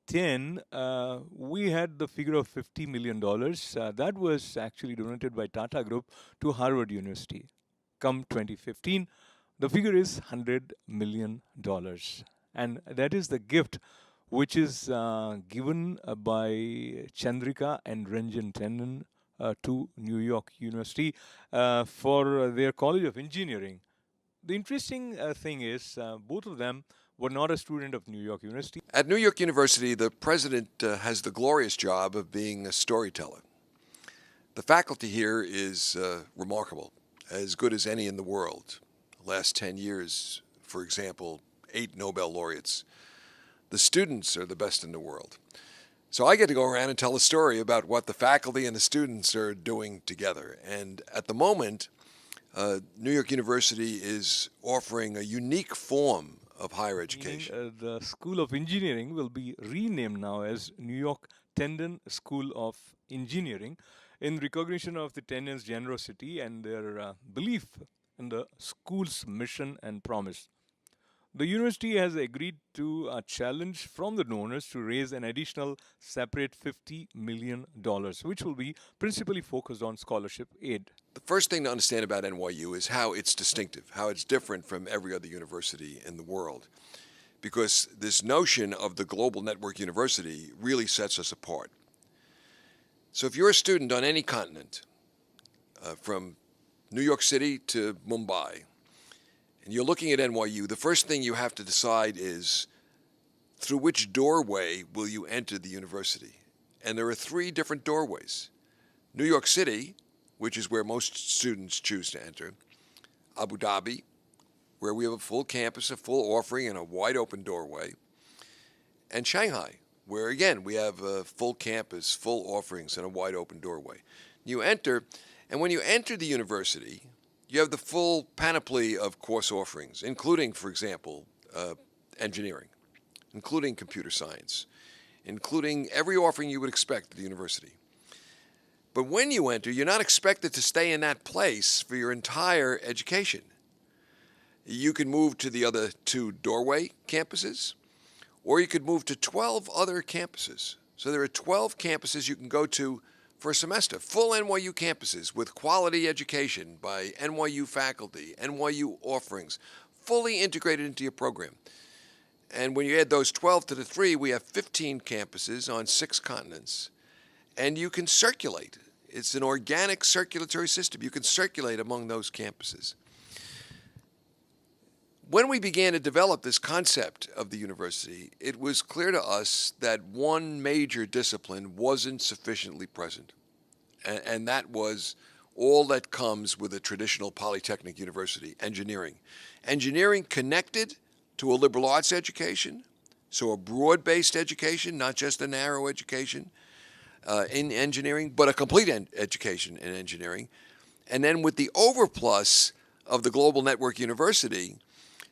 2010, we had the figure of $50 million. That was actually donated by Tata Group to Harvard University. Come 2015, the figure is $100 million. And that is the gift which is given by Chandrika and Ranjan Tandon to New York University for their College of Engineering. The interesting thing is, both of them were not a student of New York University. At New York University, the president has the glorious job of being a storyteller. The faculty here is remarkable, as good as any in the world. The last 10 years, for example, 8 Nobel laureates. The students are the best in the world. So I get to go around and tell a story about what the faculty and the students are doing together. And at the moment, New York University is offering a unique form of higher education. The School of Engineering will be renamed now as New York Tandon School of Engineering in recognition of the Tandon's generosity and their belief in the school's mission and promise. The university has agreed to a challenge from the donors to raise an additional separate $50 million, which will be principally focused on scholarship aid. The first thing to understand about NYU is how it's distinctive, how it's different from every other university in the world. Because this notion of the global network university really sets us apart. So if you're a student on any continent, from New York City to Mumbai, and you're looking at NYU, the first thing you have to decide is through which doorway will you enter the university? And there are 3 different doorways. New York City, which is where most students choose to enter, Abu Dhabi, where we have a full campus, a full offering, and a wide open doorway, and Shanghai, where again we have a full campus, full offerings, and a wide open doorway. You enter, and when you enter the university, you have the full panoply of course offerings, including, for example, engineering, including computer science, including every offering you would expect at the university. But when you enter, you're not expected to stay in that place for your entire education. You can move to the other 2 doorway campuses, or you could move to 12 other campuses. So there are 12 campuses you can go to for a semester, full NYU campuses with quality education by NYU faculty, NYU offerings, fully integrated into your program. And when you add those 12 to the 3, we have 15 campuses on 6 continents. And you can circulate. It's an organic circulatory system. You can circulate among those campuses. When we began to develop this concept of the university, it was clear to us that one major discipline wasn't sufficiently present, and that was all that comes with a traditional polytechnic university, engineering. Engineering connected to a liberal arts education, so a broad-based education, not just a narrow education in engineering, but a complete education in engineering, and then with the overplus of the Global Network University,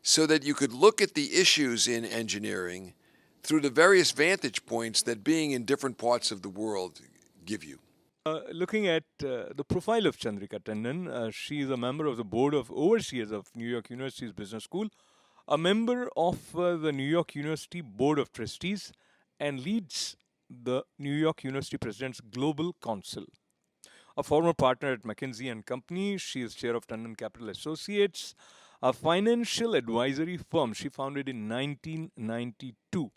so that you could look at the issues in engineering through the various vantage points that being in different parts of the world give you. Looking at the profile of Chandrika Tandon, she is a member of the Board of Overseers of New York University's Business School, a member of the New York University Board of Trustees, and leads the New York University President's Global Council. A former partner at McKinsey & Company, she is chair of Tandon Capital Associates, a financial advisory firm she founded in 1992.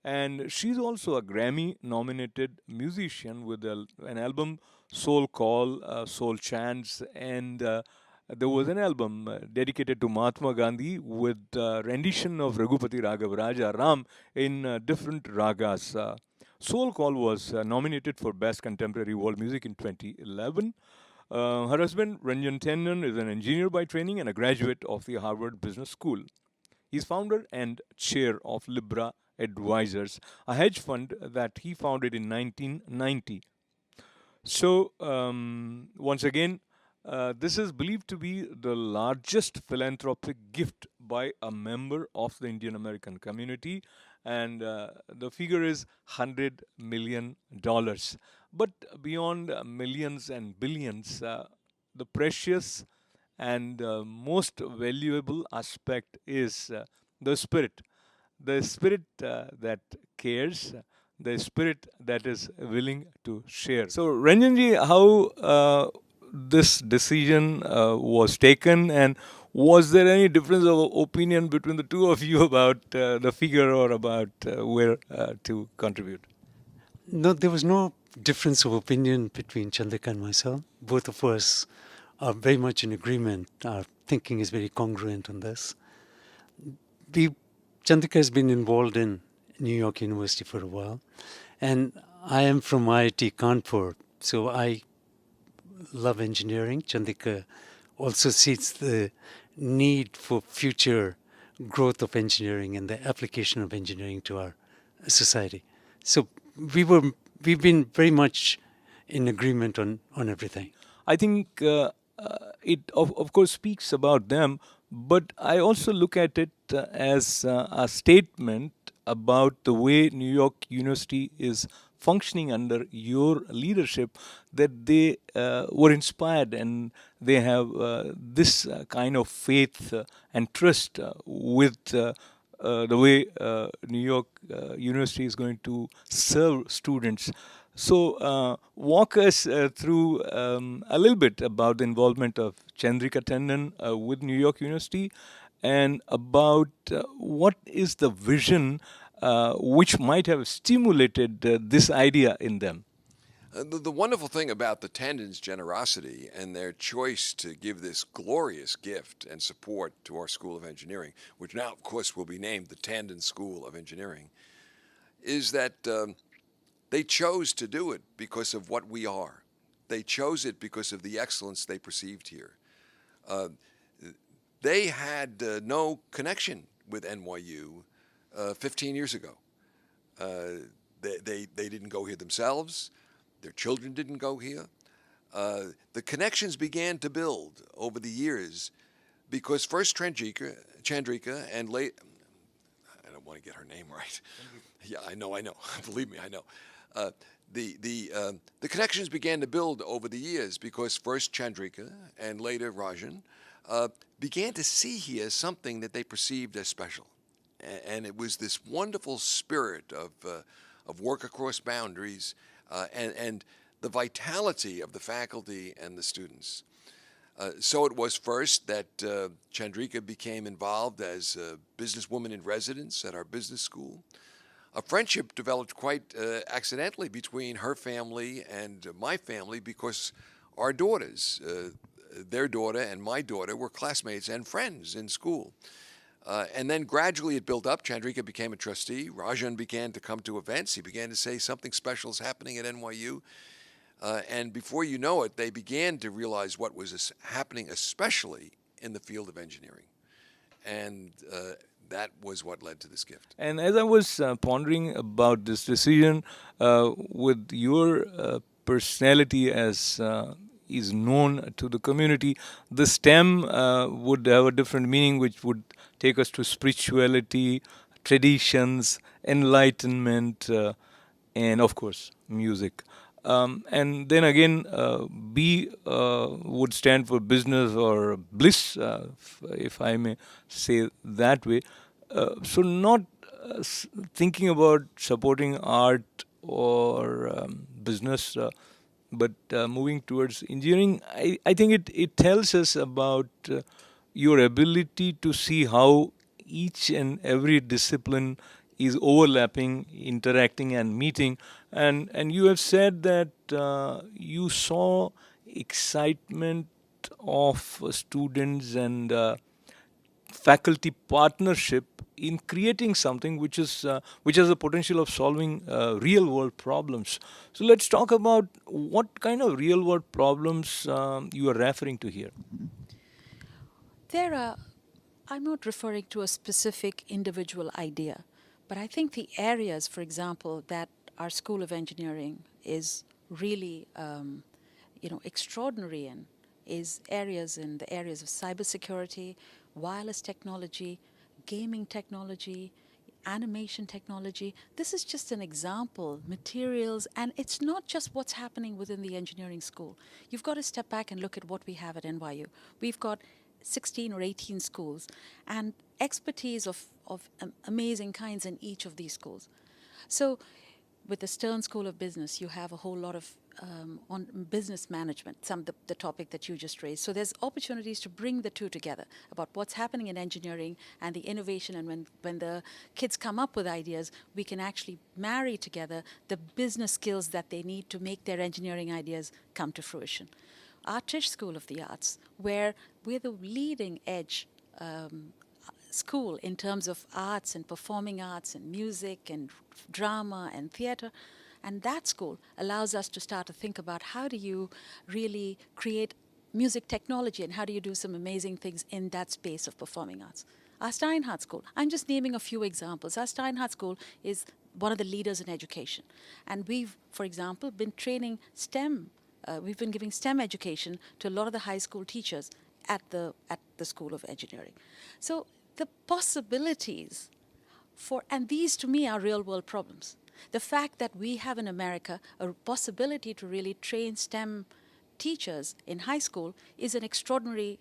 And she's also a Grammy-nominated musician with an album, Soul Call, Soul Chants, and there was an album dedicated to Mahatma Gandhi with rendition of Raghupati Raghav Raja Ram in different ragas. Soul Call was nominated for Best Contemporary World Music in 2011. Her husband, Ranjan Tandon, is an engineer by training and a graduate of the Harvard Business School. He's founder and chair of Libra Advisors, a hedge fund that he founded in 1990. So, once again, this is believed to be the largest philanthropic gift by a member of the Indian American community, and the figure is $100 million. But beyond millions and billions, the precious and most valuable aspect is the spirit the spirit that cares, the spirit that is willing to share. So, Ranjanji, how this decision was taken, and was there any difference of opinion between the two of you about the figure or about where to contribute? No, there was no difference of opinion between Chandrika and myself. Both of us are very much in agreement. Our thinking is very congruent on this. We, Chandrika has been involved in New York University for a while, and I am from IIT Kanpur, so I love engineering. Chandrika also sees the need for future growth of engineering and the application of engineering to our society. So we've been very much in agreement on everything. I think it, of course, speaks about them, but I also look at it as a statement about the way New York University is functioning under your leadership, that they were inspired and they have this kind of faith and trust with the way New York University is going to serve students. So, walk us through a little bit about the involvement of Chandrika Tandon with New York University, and about what is the vision which might have stimulated this idea in them. The wonderful thing about the Tandon's generosity and their choice to give this glorious gift and support to our School of Engineering, which now, of course, will be named the Tandon School of Engineering, is that they chose to do it because of what we are. They chose it because of the excellence they perceived here. They had no connection with NYU 15 years ago. They didn't go here themselves. Their children didn't go here. The connections began to build over the years because first Chandrika, and late, I don't want to get her name right. Yeah, I know. Believe me, I know. The connections began to build over the years because first Chandrika and later Rajan began to see here something that they perceived as special. And it was this wonderful spirit of work across boundaries and the vitality of the faculty and the students. So it was first that Chandrika became involved as a businesswoman in residence at our business school. A friendship developed quite accidentally between her family and my family because our daughters, their daughter and my daughter, were classmates and friends in school. And then gradually it built up. Chandrika became a trustee. Rajan began to come to events. He began to say something special is happening at NYU. And before you know it, they began to realize what was happening, especially in the field of engineering. And that was what led to this gift. And as I was pondering about this decision, with your personality as is known to the community, the STEM would have a different meaning, which would take us to spirituality, traditions, enlightenment, and of course, music. And then again, B would stand for business or bliss, if I may say that way. So, not thinking about supporting art or business, but moving towards engineering, I think it tells us about your ability to see how each and every discipline is overlapping, interacting, and meeting. And you have said that you saw excitement of students and faculty partnership in creating something which has the potential of solving real world problems. So let's talk about what kind of real world problems you are referring to here. There are, I'm not referring to a specific individual idea, but I think the areas, for example, that our School of Engineering is really, extraordinary in, is areas in the areas of cybersecurity, wireless technology, gaming technology, animation technology. This is just an example, materials, and it's not just what's happening within the engineering school. You've got to step back and look at what we have at NYU. We've got 16 or 18 schools, and expertise of amazing kinds in each of these schools. So with the Stern School of Business, you have a whole lot of on business management, the topic that you just raised. So there's opportunities to bring the two together about what's happening in engineering and the innovation. And when the kids come up with ideas, we can actually marry together the business skills that they need to make their engineering ideas come to fruition. Attridge School of the Arts, where we're the leading edge school in terms of arts and performing arts and music and drama and theater. And that school allows us to start to think about how do you really create music technology and how do you do some amazing things in that space of performing arts. Our Steinhardt School, I'm just naming a few examples. Our Steinhardt School is one of the leaders in education. And we've, for example, been training STEM. We've been giving STEM education to a lot of the high school teachers at the School of Engineering. So the possibilities and these to me are real world problems. The fact that we have in America a possibility to really train STEM teachers in high school is an extraordinary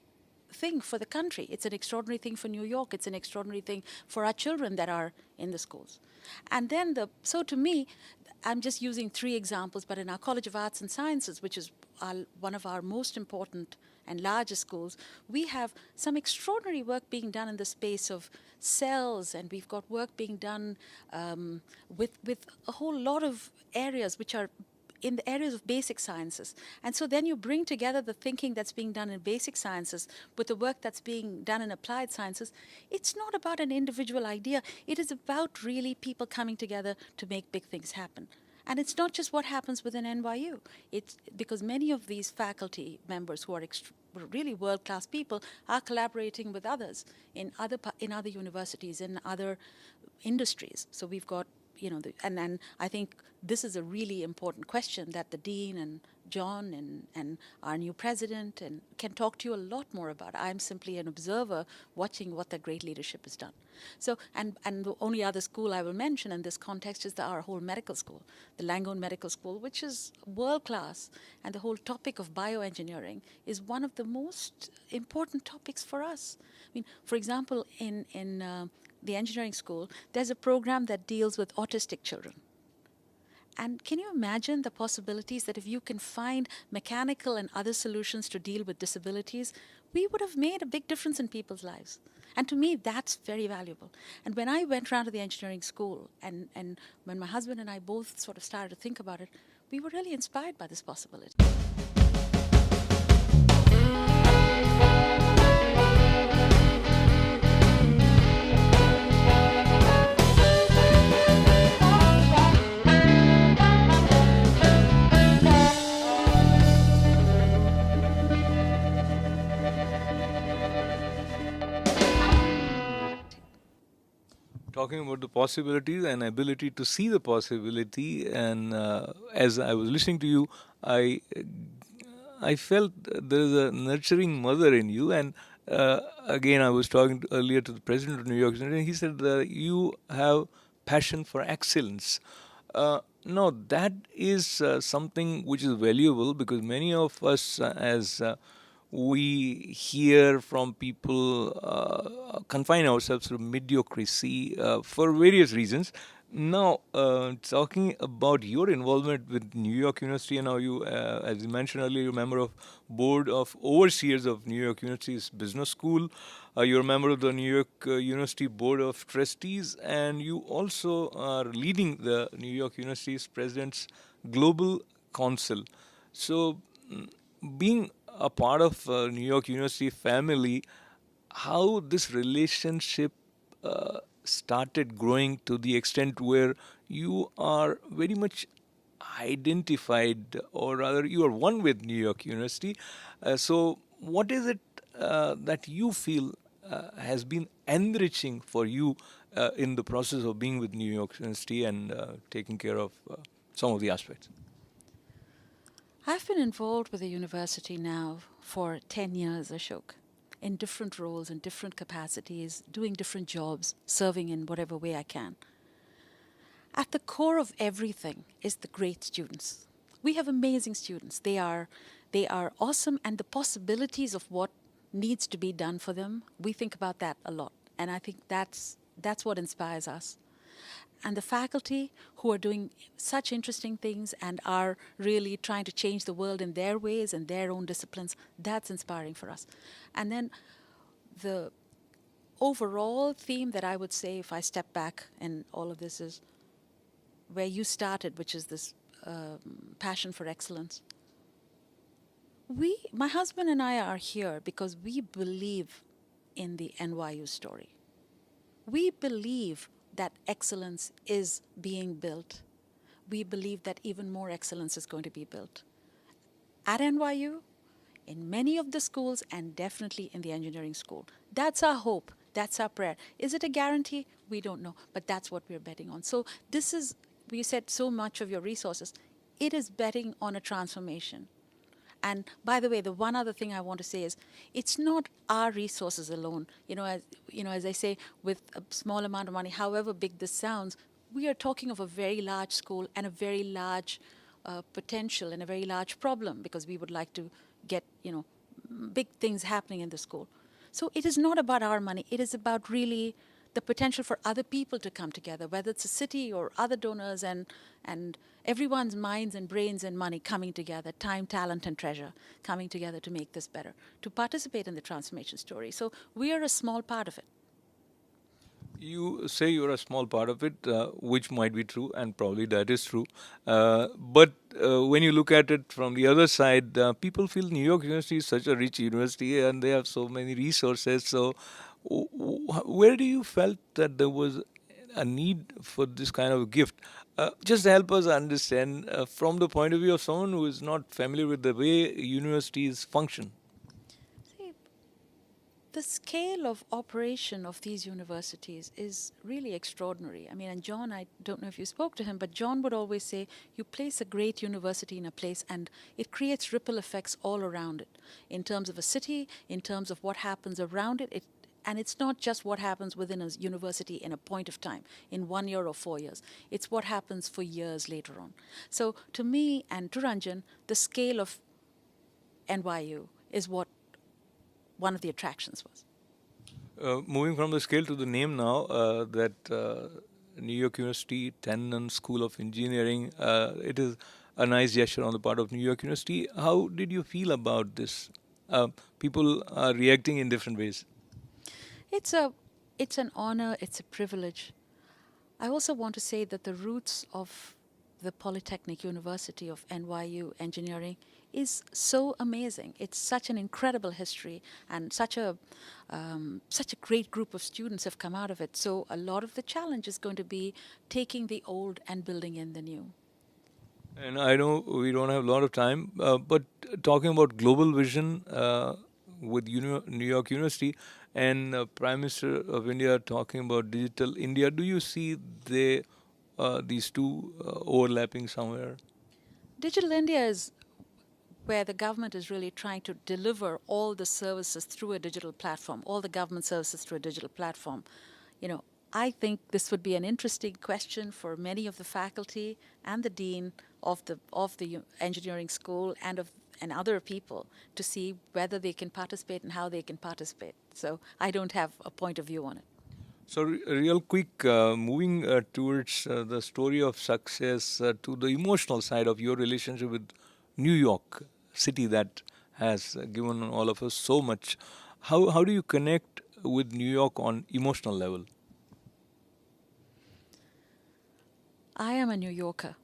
thing for the country. It's an extraordinary thing for New York. It's an extraordinary thing for our children that are in the schools. And then so to me, I'm just using 3 examples, but in our College of Arts and Sciences, which is one of our most important and largest schools, we have some extraordinary work being done in the space of cells, and we've got work being done with a whole lot of areas which are in the areas of basic sciences. And so then you bring together the thinking that's being done in basic sciences with the work that's being done in applied sciences. It's not about an individual idea. It is about really people coming together to make big things happen. And it's not just what happens within NYU. It's because many of these faculty members who are really world-class people are collaborating with others in other universities, in other industries. So we've got, and I think this is a really important question that the dean and John and our new president can talk to you a lot more about. I'm simply an observer watching what that great leadership has done. So, and the only other school I will mention in this context is our whole medical school, the Langone Medical School, which is world-class. And the whole topic of bioengineering is one of the most important topics for us. I mean, for example, in the engineering school, there's a program that deals with autistic children. And can you imagine the possibilities that if you can find mechanical and other solutions to deal with disabilities, we would have made a big difference in people's lives. And to me, that's very valuable. And when I went around to the engineering school, and when my husband and I both sort of started to think about it, we were really inspired by this possibility. Talking about the possibilities and ability to see the possibility, and as I was listening to you, I felt there is a nurturing mother in you. And again, I was talking earlier to the president of New York, and he said that you have passion for excellence. No, that is something which is valuable, because many of us, as we hear from people, confine ourselves to mediocrity for various reasons. Now, talking about your involvement with New York University, and now you, as you mentioned earlier, you're a member of Board of Overseers of New York University's Business School. You're a member of the New York University Board of Trustees, and you also are leading the New York University's President's Global Council. So, being a part of New York University family, how this relationship started growing to the extent where you are very much identified, or rather you are one with New York University. So what is it that you feel has been enriching for you in the process of being with New York University and taking care of some of the aspects? I've been involved with the university now for 10 years, Ashok, in different roles, in different capacities, doing different jobs, serving in whatever way I can. At the core of everything is the great students. We have amazing students. They are awesome, and the possibilities of what needs to be done for them. We think about that a lot. And I think that's what inspires us. And the faculty who are doing such interesting things and are really trying to change the world in their ways and their own disciplines, that's inspiring for us. And then the overall theme that I would say, if I step back and all of this, is where you started, which is this passion for excellence. My husband and I are here because we believe in the NYU story. We believe that excellence is being built. We believe that even more excellence is going to be built at NYU, in many of the schools, and definitely in the engineering school. That's our hope. That's our prayer. Is it a guarantee? We don't know, but that's what we're betting on. So this is, you said so much of your resources. It is betting on a transformation. And by the way, the one other thing I want to say is, it's not our resources alone. As I say, with a small amount of money, however big this sounds, we are talking of a very large school and a very large potential and a very large problem, because we would like to get, big things happening in the school. So it is not about our money. It is about really the potential for other people to come together, whether it's a city or other donors, and everyone's minds and brains and money coming together, time, talent, and treasure coming together to make this better, to participate in the transformation story. So we are a small part of it. You say you're a small part of it, which might be true, and probably that is true. But when you look at it from the other side, people feel New York University is such a rich university and they have so many resources. So where do you felt that there was a need for this kind of gift? Just help us understand from the point of view of someone who is not familiar with the way universities function. The scale of operation of these universities is really extraordinary. I mean, and John, I don't know if you spoke to him, but John would always say, you place a great university in a place and it creates ripple effects all around it, in terms of a city, in terms of what happens around it. And it's not just what happens within a university in a point of time, in 1 year or 4 years. It's what happens for years later on. So to me and to Ranjan, the scale of NYU is what one of the attractions was. Moving from the scale to the name now, New York University Tandon School of Engineering, it is a nice gesture on the part of New York University. How did you feel about this? People are reacting in different ways. It's an honor, it's a privilege. I also want to say that the roots of the Polytechnic University of NYU Engineering is so amazing. It's such an incredible history, and such a great group of students have come out of it. So a lot of the challenge is going to be taking the old and building in the new. And I know we don't have a lot of time, but talking about global vision with New York University and Prime Minister of India talking about digital India, do you see these two overlapping somewhere? Digital India is where the government is really trying to deliver all the services through a digital platform, all the government services through a digital platform. I think this would be an interesting question for many of the faculty and the dean of the engineering school and other people to see whether they can participate and how they can participate. So I don't have a point of view on it. So real quick, moving towards the story of success to the emotional side of your relationship with New York City that has given all of us so much. How do you connect with New York on emotional level? I am a New Yorker.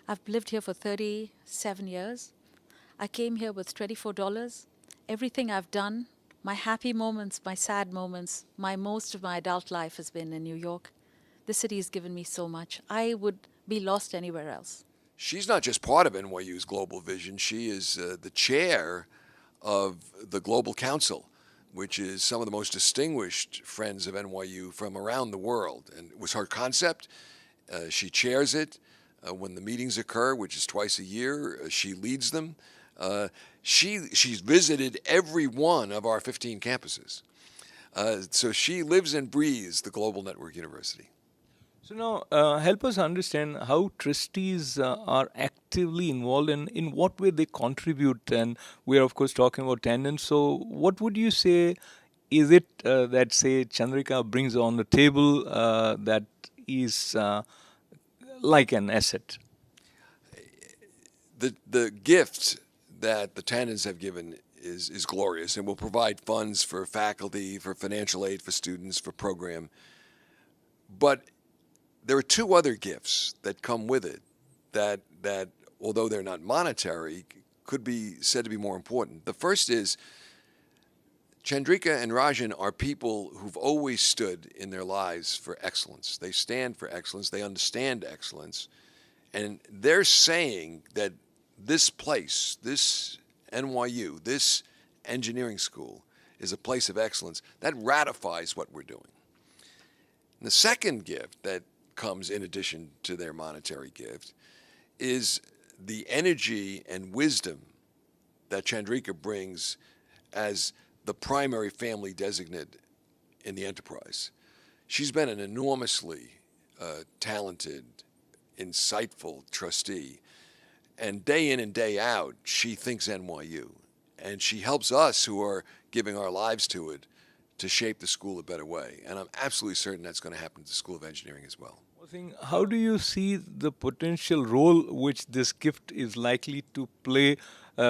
I've lived here for 37 years. I came here with $24. Everything I've done, my happy moments, my sad moments, most of my adult life has been in New York. The city has given me so much. I would be lost anywhere else. She's not just part of NYU's global vision. She is the chair of the Global Council, which is some of the most distinguished friends of NYU from around the world. And it was her concept. She chairs it. When the meetings occur, which is twice a year, she leads them. She's visited every one of our 15 campuses. So she lives and breathes the Global Network University. So now, help us understand how trustees are actively involved and in what way they contribute. And we are, of course, talking about Tandon. So, what would you say is it that, say, Chandrika brings on the table that is like an asset? The gift that the Tandons have given is glorious and will provide funds for faculty, for financial aid for students, for program. But there are two other gifts that come with it that although they're not monetary, could be said to be more important. The first is Chandrika and Rajan are people who've always stood in their lives for excellence. They stand for excellence, they understand excellence, and they're saying that this place, this NYU, this engineering school, is a place of excellence. That ratifies what we're doing. And the second gift that comes in addition to their monetary gift is the energy and wisdom that Chandrika brings as the primary family designate in the enterprise. She's been an enormously talented, insightful trustee, and day in and day out, she thinks NYU, and she helps us who are giving our lives to it to shape the school a better way. And I'm absolutely certain that's going to happen to the School of Engineering as well. How do you see the potential role which this gift is likely to play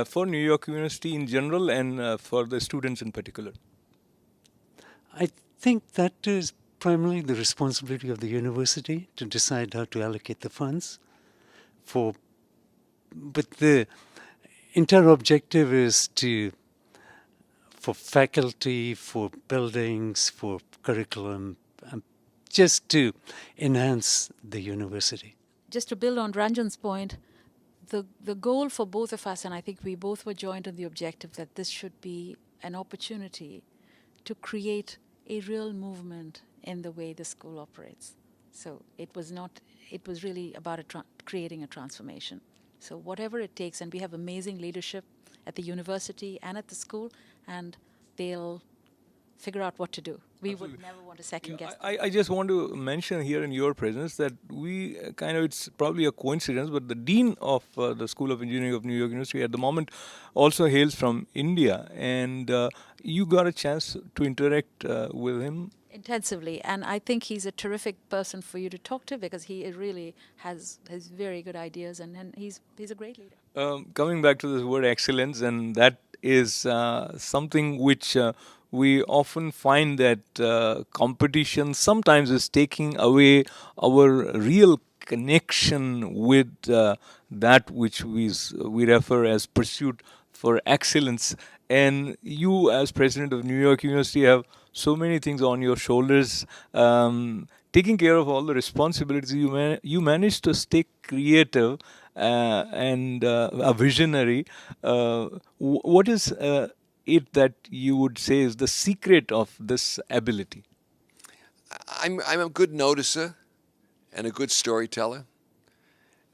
for New York University in general and for the students in particular? I think that is primarily the responsibility of the university to decide how to allocate the funds. But the entire objective is for faculty, for buildings, for curriculum, just to enhance the university. Just to build on Ranjan's point, the goal for both of us, and I think we both were joined in the objective that this should be an opportunity to create a real movement in the way the school operates. So it was really about creating a transformation. So whatever it takes, and we have amazing leadership at the university and at the school, and they'll figure out what to do. We would never want to second guess. I just want to mention here in your presence that we it's probably a coincidence, but the Dean of the School of Engineering of New York University at the moment also hails from India. And you got a chance to interact with him. Intensively, and I think he's a terrific person for you to talk to because he really has very good ideas, and he's a great leader. Coming back to this word excellence, and that is something which we often find that competition sometimes is taking away our real connection with that which we refer as pursuit for excellence. And you, as president of New York University, have so many things on your shoulders. Taking care of all the responsibilities, you managed to stay creative and a visionary. What is it that you would say is the secret of this ability? I'm a good noticer and a good storyteller.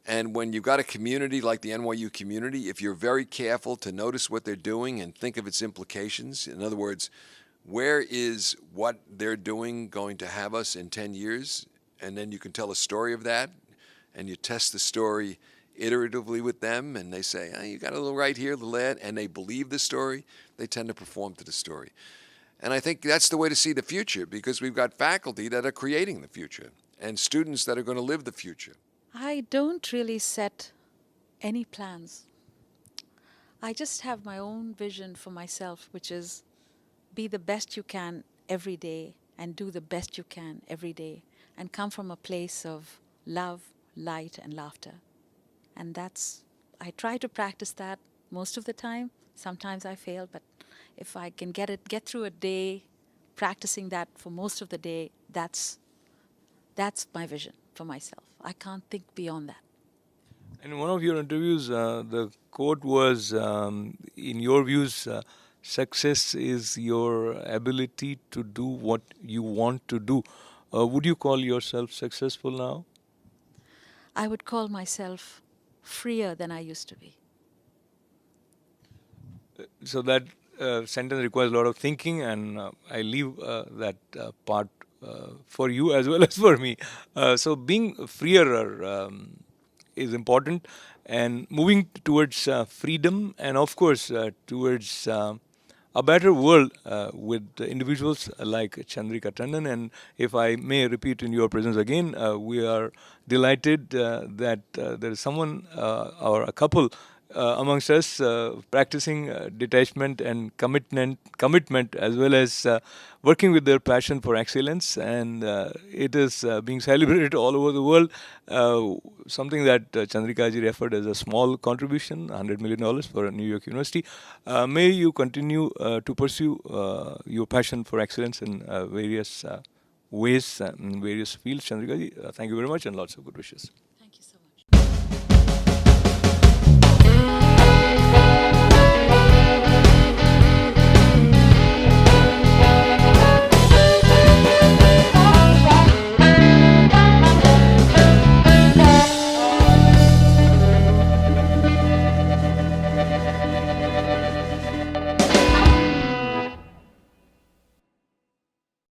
And when you've got a community like the NYU community, if you're very careful to notice what they're doing and think of its implications, in other words, where is what they're doing going to have us in 10 years? And then you can tell a story of that, and you test the story iteratively with them, and they say, oh, you got a little right here, a little there, and they believe the story, they tend to perform to the story. And I think that's the way to see the future, because we've got faculty that are creating the future and students that are going to live the future. I don't really set any plans. I just have my own vision for myself, which is be the best you can every day and do the best you can every day and come from a place of love, light, and laughter. And I try to practice that most of the time. Sometimes I fail, but if I can get through a day practicing that for most of the day, that's my vision for myself. I can't think beyond that. In one of your interviews, the quote was, in your views, success is your ability to do what you want to do. Would you call yourself successful now? I would call myself freer than I used to be. So that sentence requires a lot of thinking, and I leave that part for you as well as for me. So being freer is important, and moving towards freedom, and of course towards a better world with individuals like Chandrika Tandon. And if I may repeat in your presence again, we are delighted that there is someone or a couple amongst us practicing detachment and commitment, as well as working with their passion for excellence, and it is being celebrated all over the world. Something that Chandrika ji referred as a small contribution, $100 million for New York University. May you continue to pursue your passion for excellence in various ways, in various fields, Chandrika ji. Thank you very much, and lots of good wishes.